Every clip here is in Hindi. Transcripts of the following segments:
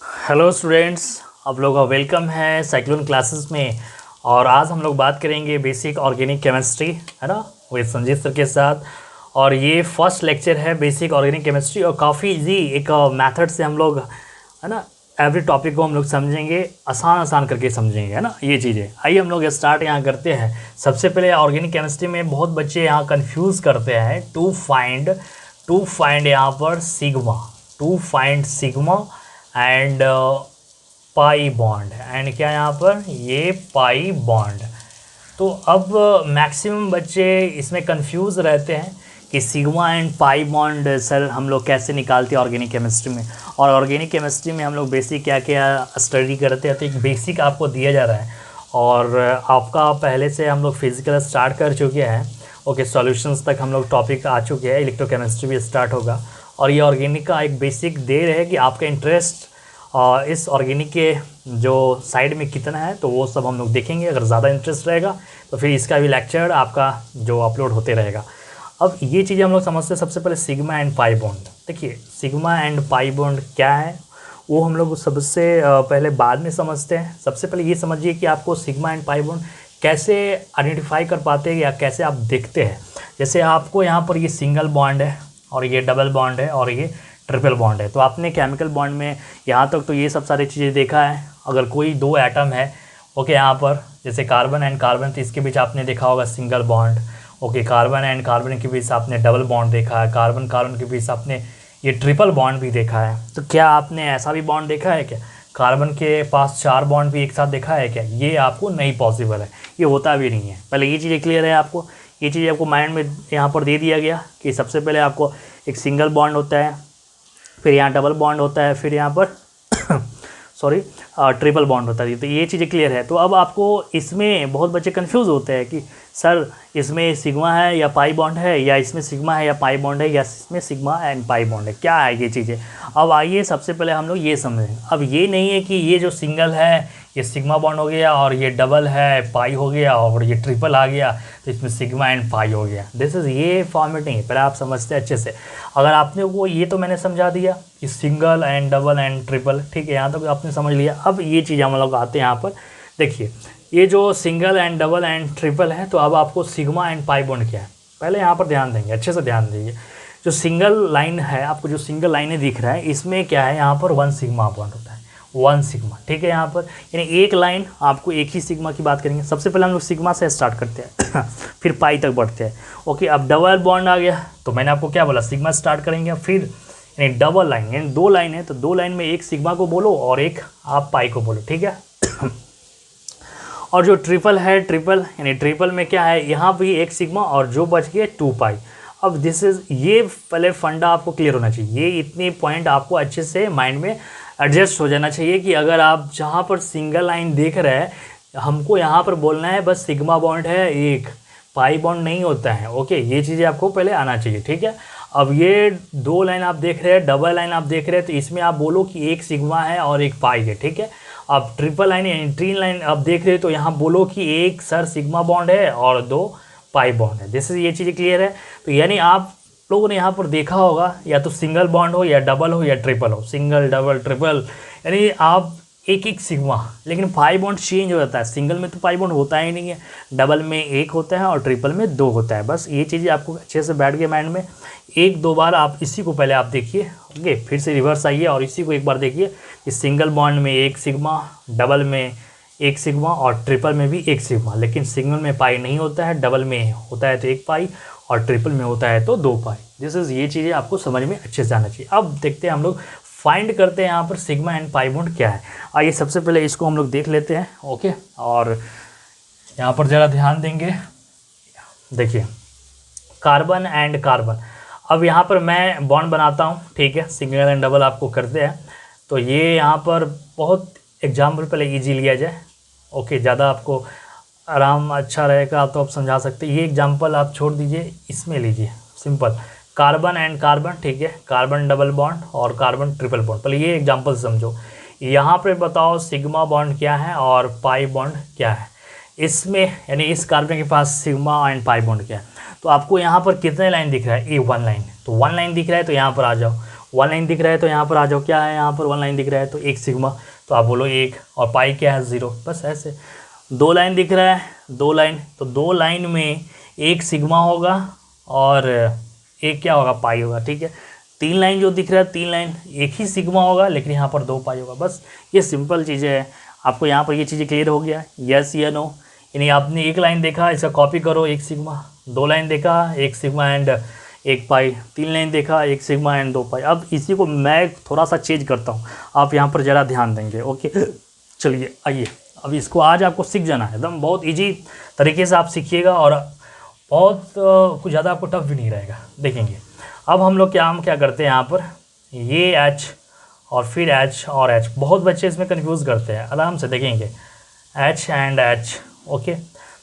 हेलो स्टूडेंट्स, आप लोगों का वेलकम है साइक्लोन क्लासेस में। और आज हम लोग बात करेंगे बेसिक ऑर्गेनिक केमिस्ट्री, है ना, विद संजीत सर के साथ। और ये फर्स्ट लेक्चर है बेसिक ऑर्गेनिक केमिस्ट्री, और काफ़ी इजी एक मेथड से हम लोग, है ना, एवरी टॉपिक को हम लोग समझेंगे, आसान आसान करके समझेंगे, है ना, ये चीज़ें। आइए हम लोग स्टार्ट यहाँ करते हैं। सबसे पहले ऑर्गेनिक केमिस्ट्री में बहुत बच्चे यहाँ कन्फ्यूज़ करते हैं टू फाइंड यहाँ पर sigma, to find sigma and pi bond, and क्या यहाँ पर ये पाई बॉन्ड। तो अब मैक्सिमम बच्चे इसमें कंफ्यूज रहते हैं कि sigma and pi bond sir हम लोग कैसे निकालते हैं ऑर्गेनिक केमिस्ट्री में। और ऑर्गेनिक केमिस्ट्री में हम लोग बेसिक क्या क्या स्टडी करते हैं, तो एक बेसिक आपको दिया जा रहा है। और आपका पहले से हम लोग फिजिकल स्टार्ट कर चुके हैं, ओके, सॉल्यूशंस तक हम लोग टॉपिक आ चुके हैं, इलेक्ट्रोकेमिस्ट्री भी स्टार्ट होगा। और ये ऑर्गेनिक का एक बेसिक दे रहे हैं कि आपका इंटरेस्ट इस ऑर्गेनिक के जो साइड में कितना है, तो वो सब हम लोग देखेंगे। अगर ज़्यादा इंटरेस्ट रहेगा तो फिर इसका भी लेक्चर आपका जो अपलोड होते रहेगा। अब ये चीज़ें हम लोग समझते हैं। सबसे पहले सिग्मा एंड पाई बॉन्ड। देखिए, सिग्मा एंड पाई बॉन्ड क्या है वो हम लोग सबसे पहले बाद में समझते हैं। सबसे पहले ये समझिए कि आपको सिग्मा एंड पाई बॉन्ड कैसे आइडेंटिफाई कर पाते हैं या कैसे आप देखते हैं। जैसे आपको यहाँ पर ये सिंगल बॉन्ड है, और ये डबल बॉन्ड है, और ये ट्रिपल बॉन्ड है। तो आपने केमिकल बॉन्ड में यहाँ तक तो ये सब सारी चीज़ें देखा है। अगर कोई दो एटम है, ओके, यहाँ पर जैसे कार्बन एंड कार्बन, तो इसके बीच आपने देखा होगा single bond. Okay, carbon and carbon के बीच आपने डबल बॉन्ड देखा है, कार्बन कार्बन के बीच आपने ये ट्रिपल बॉन्ड भी देखा है। तो क्या आपने ऐसा भी बॉन्ड देखा है क्या? कार्बन के पास 4 बॉन्ड भी एक साथ देखा है क्या? ये आपको नहीं पॉसिबल है, ये होता भी नहीं है। पहले ये चीज़ें क्लियर है आपको। ये चीज़ आपको माइंड में यहाँ पर दे दिया गया कि सबसे पहले आपको एक सिंगल बॉन्ड होता है, फिर यहाँ डबल बॉन्ड होता है, फिर यहाँ पर सॉरी ट्रिपल बॉन्ड होता है। तो ये चीज़ें क्लियर है। तो अब आपको इसमें बहुत बच्चे कंफ्यूज होते हैं कि सर इसमें सिग्मा है या पाई बॉन्ड है, या इसमें सिग्मा है या पाई बॉन्ड है, या इसमें सिग्मा एंड पाई बॉन्ड है, क्या है ये चीज़ें। अब आइए सबसे पहले हम लोग ये समझें। अब ये नहीं है कि ये जो सिंगल है ये सिग्मा बॉन्ड हो गया, और ये डबल है पाई हो गया, और ये ट्रिपल आ गया तो इसमें सिग्मा एंड पाई हो गया। दिस इज़ ये फॉर्मेट नहीं है, पहले आप समझते हैं अच्छे से। अगर आपने वो ये तो मैंने समझा दिया कि single and double and triple, ठीक है, यहाँ तक तो आपने समझ लिया। अब ये चीज़ हम लोग आते हैं यहाँ पर। देखिए, ये जो single and double and triple है, तो अब आपको सिग्मा एंड पाई बॉन्ड क्या है पहले यहाँ पर ध्यान देंगे, अच्छे से ध्यान दीजिए। जो सिंगल लाइन है, आपको जो सिंगल लाइनें दिख रहा है, इसमें क्या है, यहाँ पर 1 सिग्मा बॉन्ड होता है, 1 सिग्मा, ठीक है। यहाँ पर यानी एक लाइन आपको एक ही सिग्मा की बात करेंगे। सबसे पहले हम लोग सिग्मा से स्टार्ट करते हैं फिर पाई तक बढ़ते हैं। ओके, अब डबल बॉन्ड आ गया, तो मैंने आपको क्या बोला, सिग्मा स्टार्ट करेंगे, फिर यानी डबल लाइन, यानी 2 लाइन है, तो 2 लाइन में एक सिग्मा को बोलो और एक आप पाई को बोलो, ठीक है। और जो ट्रिपल है, ट्रिपल यानी ट्रिपल में क्या है, यहाँ भी एक सिग्मा और जो बच गया 2 पाई। अब दिस इज, ये पहले फंडा आपको क्लियर होना चाहिए। ये इतने पॉइंट आपको अच्छे से माइंड में एडजस्ट हो जाना चाहिए कि अगर आप जहाँ पर सिंगल लाइन देख रहे हैं, हमको यहाँ पर बोलना है बस सिग्मा बॉन्ड है, एक पाई बॉन्ड नहीं होता है। ओके, ये चीज़ें आपको पहले आना चाहिए, ठीक है। अब ये 2 लाइन आप देख रहे हैं, डबल लाइन आप देख रहे हैं, तो इसमें आप बोलो कि एक सिग्मा है और एक पाई है, ठीक है। अब ट्रिपल लाइन यानी 3 लाइन आप देख रहे हैं, तो यहाँ बोलो कि एक सर सिग्मा बॉन्ड है और 2 पाई बॉन्ड है। जैसे ये चीज़ें क्लियर है। तो यानी आप लोगों ने यहाँ पर देखा होगा, या तो सिंगल बॉन्ड हो या डबल हो या ट्रिपल हो, सिंगल डबल ट्रिपल, यानी आप एक एक सिग्मा, लेकिन पाई बॉन्ड चेंज हो जाता है। सिंगल में तो पाई बॉन्ड होता ही नहीं है, डबल में 1 होता है और ट्रिपल में 2 होता है। बस ये चीज़ें आपको अच्छे से बैठ गए माइंड में। 1-2 बार आप इसी को पहले आप देखिए, ओके, फिर से रिवर्स आइए और इसी को एक बार देखिए कि सिंगल बॉन्ड में 1 सिग्मा, डबल में 1 सिग्मा और ट्रिपल में भी 1 सिग्मा। लेकिन सिंगल में पाई नहीं होता है, डबल में होता है तो 1 पाई, और ट्रिपल में होता है तो 2 पाई। दिस इज़, ये चीज़ें आपको समझ में अच्छे से आना चाहिए। अब देखते हैं हम लोग फाइंड करते हैं यहाँ पर सिग्मा एंड पाई बॉन्ड क्या है। आइए सबसे पहले इसको हम लोग देख लेते हैं, ओके। और यहाँ पर ज़रा ध्यान देंगे, देखिए कार्बन एंड कार्बन। अब यहाँ पर मैं बॉन्ड बनाता हूँ, ठीक है, सिंगल एंड डबल आपको करते हैं। तो ये यहाँ पर बहुत एग्जाम्पल पहले ईजी लिया जाए, ओके, ज़्यादा आपको आराम अच्छा रहेगा तो आप समझा सकते हैं। ये एग्जाम्पल आप छोड़ दीजिए, इसमें लीजिए सिंपल, कार्बन एंड कार्बन, ठीक है, कार्बन डबल बॉन्ड और कार्बन ट्रिपल बॉन्ड। पहले ये एग्जाम्पल समझो। यहाँ पे बताओ सिग्मा बॉन्ड क्या है और पाई बॉन्ड क्या है। इसमें यानी इस कार्बन के पास सिग्मा एंड पाई बॉन्ड क्या है। तो आपको यहाँ पर कितने लाइन दिख रहा है, ये 1 लाइन, तो 1 लाइन दिख रहा है, तो यहाँ पर आ जाओ। वन लाइन दिख रहा है तो यहाँ पर आ जाओ, क्या है यहाँ पर वन लाइन दिख रहा है तो एक सिग्मा, तो आप बोलो एक, और पाई क्या है 0, बस ऐसे। दो लाइन दिख रहा है, दो लाइन, तो दो लाइन में एक सिग्मा होगा और एक क्या होगा, पाई होगा, ठीक है। तीन लाइन जो दिख रहा है, तीन लाइन एक ही सिग्मा होगा लेकिन यहाँ पर दो पाई होगा, बस ये सिंपल चीज़ें हैं। आपको यहाँ पर ये चीज़ें क्लियर हो गया, यस या नो। यानी आपने एक लाइन देखा, इसका कॉपी करो, एक सिग्मा, दो लाइन देखा, एक सिग्मा एंड एक पाई, तीन लाइन देखा, एक सिग्मा एंड दो पाई। अब इसी को मैं थोड़ा सा चेंज करता हूँ, आप यहाँ पर ज़रा ध्यान देंगे, ओके। चलिए आइए, अब इसको आज आपको सीख जाना है, एकदम बहुत इजी तरीके से आप सीखिएगा और बहुत कुछ ज़्यादा आपको टफ भी नहीं रहेगा, देखेंगे। अब हम लोग क्या करते हैं यहाँ पर, ये एच और फिर एच और एच, बहुत बच्चे इसमें कंफ्यूज करते हैं, आराम से देखेंगे, एच एंड एच, ओके।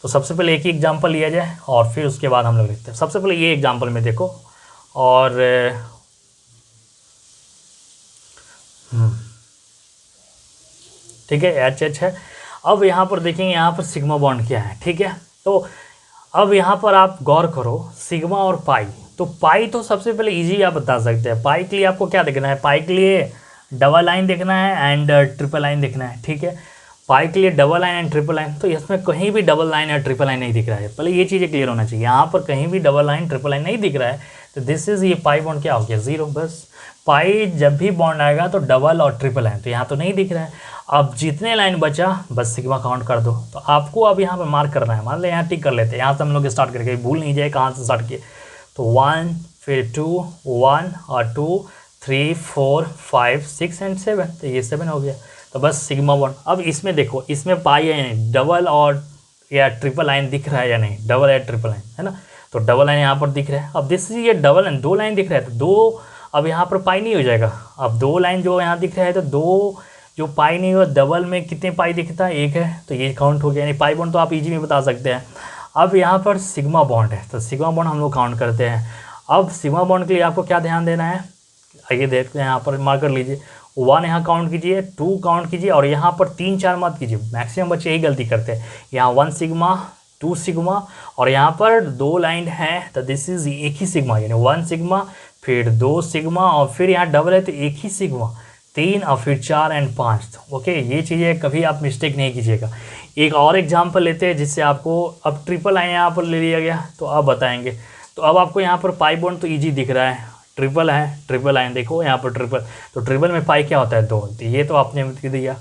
तो सबसे पहले एक ही एग्जांपल लिया जाए और फिर उसके बाद हम लोग लिखते हैं। सबसे पहले ये एग्जांपल में देखो, और ठीक है, एच एच है। अब यहाँ पर देखेंगे, यहाँ पर सिग्मा बॉन्ड क्या है, ठीक है। तो अब यहाँ पर आप गौर करो, सिग्मा और पाई, तो पाई तो सबसे पहले इजी आप बता सकते हैं। पाई के लिए आपको क्या देखना है, पाई के लिए डबल लाइन देखना है एंड ट्रिपल लाइन देखना है, ठीक है। पाई के लिए double line and triple line, तो इसमें कहीं भी डबल लाइन या ट्रिपल लाइन नहीं दिख रहा है, पहले ये चीज़ें क्लियर होना चाहिए। यहाँ पर कहीं भी डबल लाइन ट्रिपल लाइन नहीं दिख रहा है, तो दिस इज़, ये पाई बॉन्ड क्या हो गया, 0, बस। पाई जब भी बॉन्ड आएगा तो डबल और ट्रिपल लाइन, तो यहाँ तो नहीं दिख रहा है। अब जितने लाइन बचा बस सिग्मा काउंट कर दो, तो आपको अब यहाँ पर मार्क करना है। मान लो यहाँ टिक कर लेते हैं, यहाँ से हम लोग स्टार्ट करके, भूल नहीं जाए कहाँ से स्टार्ट किए। तो 1, फिर 2, 1 और 2, 3, 4, 5, 6 एंड 7, तो ये 7 हो गया, तो बस सिग्मा बॉन्ड। अब इसमें देखो, इसमें पाई है या नहीं, डबल और या ट्रिपल लाइन दिख रहा है या नहीं, डबल या ट्रिपल लाइन है ना, तो डबल लाइन यहाँ पर दिख रहा है। अब दिस इज ये डबल लाइन, दो लाइन दिख रहा है, तो दो, अब यहाँ पर पाई नहीं हो जाएगा। अब दो लाइन जो यहाँ दिख रहा है, तो दो जो पाई नहीं हुआ, डबल में कितने पाई दिखता है, एक है, तो ये काउंट हो गया। यानी पाई बॉन्ड तो आप इजी में बता सकते हैं। अब यहाँ पर सिग्मा बॉन्ड है, तो सिग्मा बॉन्ड हम लोग काउंट करते हैं। अब सिग्मा बॉन्ड के लिए आपको क्या ध्यान देना है, आइए देखते हैं, यहाँ पर मार्क कर लीजिए, 1 यहाँ काउंट कीजिए, 2 काउंट कीजिए, और यहाँ पर 3, 4 मत कीजिए। मैक्सिमम बच्चे यही गलती करते हैं, यहाँ 1 सिग्मा, 2 सिग्मा, और यहाँ पर 2 लाइन है, तो दिस इज एक ही सिग्मा, यानी 1 सिग्मा, फिर 2 सिग्मा, और फिर यहाँ डबल है तो एक ही सिग्मा, 3 और फिर 4 एंड 5, ओके। ये चीज़ें कभी आप मिस्टेक नहीं कीजिएगा। एक और एग्जाम्पल लेते हैं जिससे आपको, अब ट्रिपल लाइन यहाँ पर ले लिया गया, तो अब बताएंगे। तो अब आपको यहाँ पर पाई बॉन्ड तो ईजी दिख रहा है, ट्रिपल है, ट्रिपल लाइन देखो यहाँ पर ट्रिपल, तो ट्रिपल में पाई क्या होता है, 2, तो ये तो आपने दिया।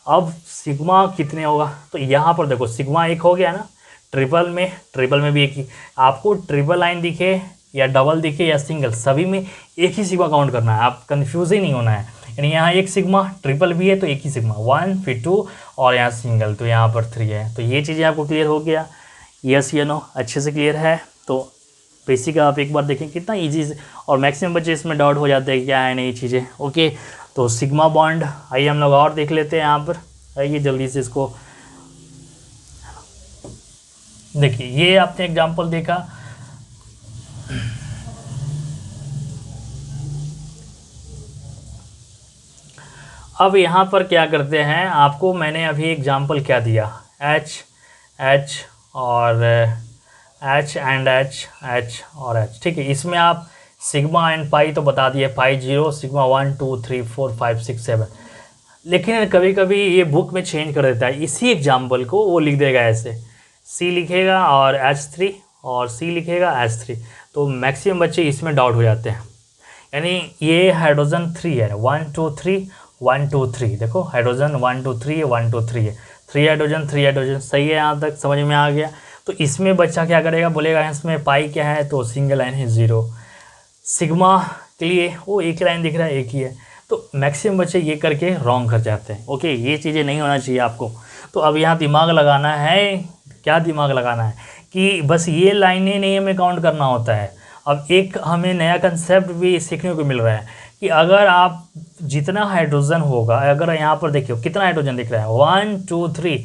अब सिग्मा कितने होगा, तो यहाँ पर देखो सिग्मा 1 हो गया ना, ट्रिपल में भी एक ही। आपको ट्रिपल लाइन दिखे या डबल दिखे या सिंगल, सभी में एक ही सिग्मा काउंट करना है, आप कन्फ्यूज ही नहीं होना है। यानी यहाँ एक सिग्मा, ट्रिपल भी है तो एक ही सिग्मा, 1 फिर 2 और यहाँ सिंगल, तो यहाँ पर 3 है। तो ये चीज़ें आपको क्लियर हो गया, यस या नो, अच्छे से क्लियर है। तो बेसिक आप एक बार देखें कितना इजी से, और मैक्सिमम बच्चे इसमें डाउट हो जाते हैं क्या है नहीं चीज़ें, ओके। तो सिग्मा बॉन्ड, आइए हम लोग और देख लेते हैं यहाँ पर, आइए जल्दी से इसको देखिए। ये आपने एग्जाम्पल देखा, अब यहाँ पर क्या करते हैं, आपको मैंने अभी एग्जाम्पल क्या दिया, एच एच और एच एंड एच, एच और एच, ठीक है। इसमें आप सिग्मा एंड पाई तो बता दिए, पाई 0, सिग्मा 1, 2, 3, 4, 5, 6, 7, लेकिन कभी कभी ये बुक में चेंज कर देता है। इसी एग्जाम्पल को वो लिख देगा ऐसे, सी लिखेगा और H3 और सी लिखेगा H3, तो मैक्सिमम बच्चे इसमें डाउट हो जाते हैं। यानी ये हाइड्रोजन 3 है, 1 2 3 1 2 3, देखो हाइड्रोजन 1 2 3 1 2 3 है, 3 हाइड्रोजन, सही है, यहाँ तक समझ में आ गया। तो इसमें बच्चा क्या करेगा, बोलेगा इसमें पाई क्या है, तो सिंगल लाइन है 0। सिग्मा के लिए वो एक लाइन दिख रहा है, एक ही है, तो मैक्सिमम बच्चे ये करके रॉन्ग कर जाते हैं, ओके। ये चीज़ें नहीं होना चाहिए आपको। तो अब यहाँ दिमाग लगाना है, क्या दिमाग लगाना है कि बस ये लाइनें नहीं हमें काउंट करना होता है। अब एक हमें नया कंसेप्ट भी सीखने को मिल रहा है कि अगर आप जितना हाइड्रोजन होगा, अगर यहाँ पर देखिए कितना हाइड्रोजन दिख रहा है, 1 2 3,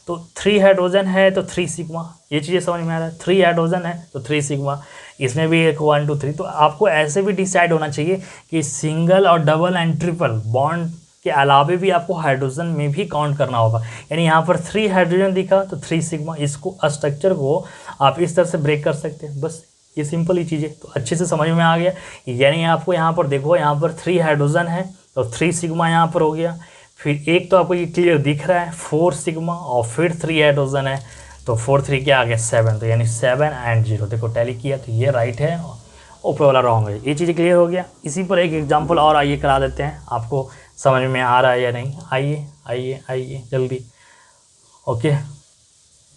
तो 3 हाइड्रोजन है तो 3 सिग्मा, ये चीज़ें समझ में आ रहा है, 3 हाइड्रोजन है तो 3 सिग्मा, इसमें भी एक 1 2 3। तो आपको ऐसे भी डिसाइड होना चाहिए कि सिंगल और डबल एंड ट्रिपल बॉन्ड के अलावे भी आपको हाइड्रोजन में भी काउंट करना होगा। यानी यहाँ पर 3 हाइड्रोजन दिखा तो 3 सिग्मा, इसको स्ट्रक्चर को आप इस तरह से ब्रेक कर सकते हैं, बस ये सिंपल ही चीज़ है, तो अच्छे से समझ में आ गया। यानी आपको यहाँ पर देखो, यहाँ पर 3 हाइड्रोजन है तो 3 सिग्मा यहाँ पर हो गया। फिर एक तो आपको ये क्लियर दिख रहा है 4 सिग्मा, और फिर 3 हाइड्रोजन है तो 4 3 क्या आ गया 7, तो यानी 7 एंड 0। देखो टैली किया तो ये राइट है, ऊपर वाला रॉन्ग है। ये चीज़ क्लियर हो गया। इसी पर एक एग्जाम्पल और आइए करा देते हैं, आपको समझ में आ रहा है या नहीं। आइए आइए आइए जल्दी। ओके,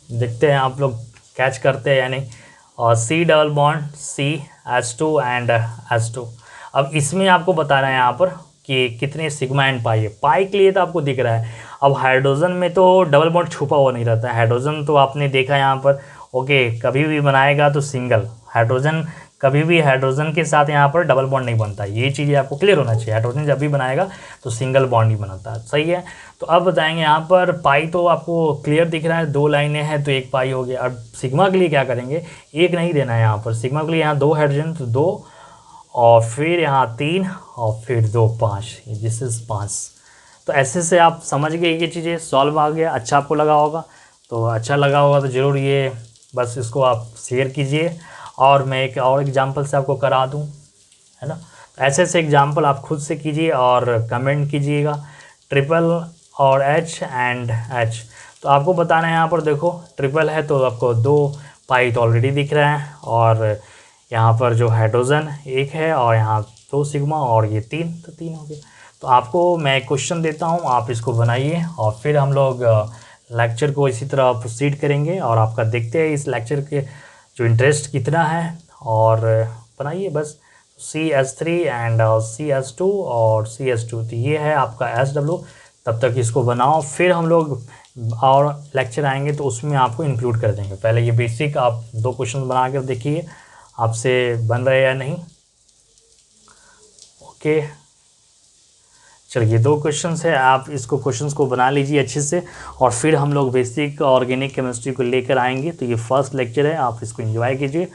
देखते हैं आप लोग कैच करते हैं या नहीं। और C double bond CH2 and H2। अब इसमें आपको बताना है यहाँ पर कि कितने सिग्मा एंड पाई है। पाई के लिए तो आपको दिख रहा है। अब हाइड्रोजन में तो डबल बॉन्ड छुपा हुआ नहीं रहता है। हाइड्रोजन तो आपने देखा यहाँ पर, ओके, कभी भी बनाएगा तो सिंगल हाइड्रोजन, कभी भी हाइड्रोजन के साथ यहाँ पर डबल बॉन्ड नहीं बनता। ये चीज़ें आपको क्लियर होना चाहिए। हाइड्रोजन जब भी बनाएगा तो सिंगल बॉन्ड ही बनाता है, सही है। तो अब बताएंगे यहाँ पर पाई तो आपको क्लियर दिख रहा है, 2 लाइनें हैं तो 1 पाई हो गया। अब सिग्मा के लिए क्या करेंगे, 1 नहीं देना है यहाँ पर। सिग्मा के लिए यहाँ 2 हाइड्रोजन तो 2, और फिर यहाँ 3, और फिर 2 5, दिस इज़ 5। तो ऐसे से आप समझ गए, ये चीज़ें सॉल्व आ गया। अच्छा आपको लगा होगा, तो अच्छा लगा होगा तो ज़रूर ये बस इसको आप शेयर कीजिए, और मैं एक और एग्जांपल से आपको करा दूं, है ना। ऐसे ऐसे एग्जांपल आप खुद से कीजिए और कमेंट कीजिएगा, ट्रिपल और H एंड H। तो आपको बताना है यहाँ पर, देखो ट्रिपल है तो आपको 2 पाई तो ऑलरेडी दिख रहा है, और यहाँ पर जो हाइड्रोजन 1 है, और यहाँ 2 सिग्मा, और ये 3, तो 3 हो गया। तो आपको मैं एक क्वेश्चन देता हूँ, आप इसको बनाइए, और फिर हम लोग लेक्चर को इसी तरह प्रोसीड करेंगे, और आपका देखते हैं इस लेक्चर के जो इंटरेस्ट कितना है। और बनाइए बस CH3 एंड CH2 और CH2, तो ये है आपका SW। तब तक इसको बनाओ, फिर हम लोग और लेक्चर आएंगे तो उसमें आपको इंक्लूड कर देंगे। पहले ये बेसिक आप 2 क्वेश्चन बना कर देखिए आपसे बन रहे या नहीं। ओके, चलिए 2 क्वेश्चंस है, आप इसको क्वेश्चंस को बना लीजिए अच्छे से, और फिर हम लोग बेसिक ऑर्गेनिक केमिस्ट्री को लेकर आएंगे। तो ये फर्स्ट लेक्चर है, आप इसको एंजॉय कीजिए,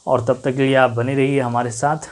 और तब तक के लिए आप बने रहिए हमारे साथ।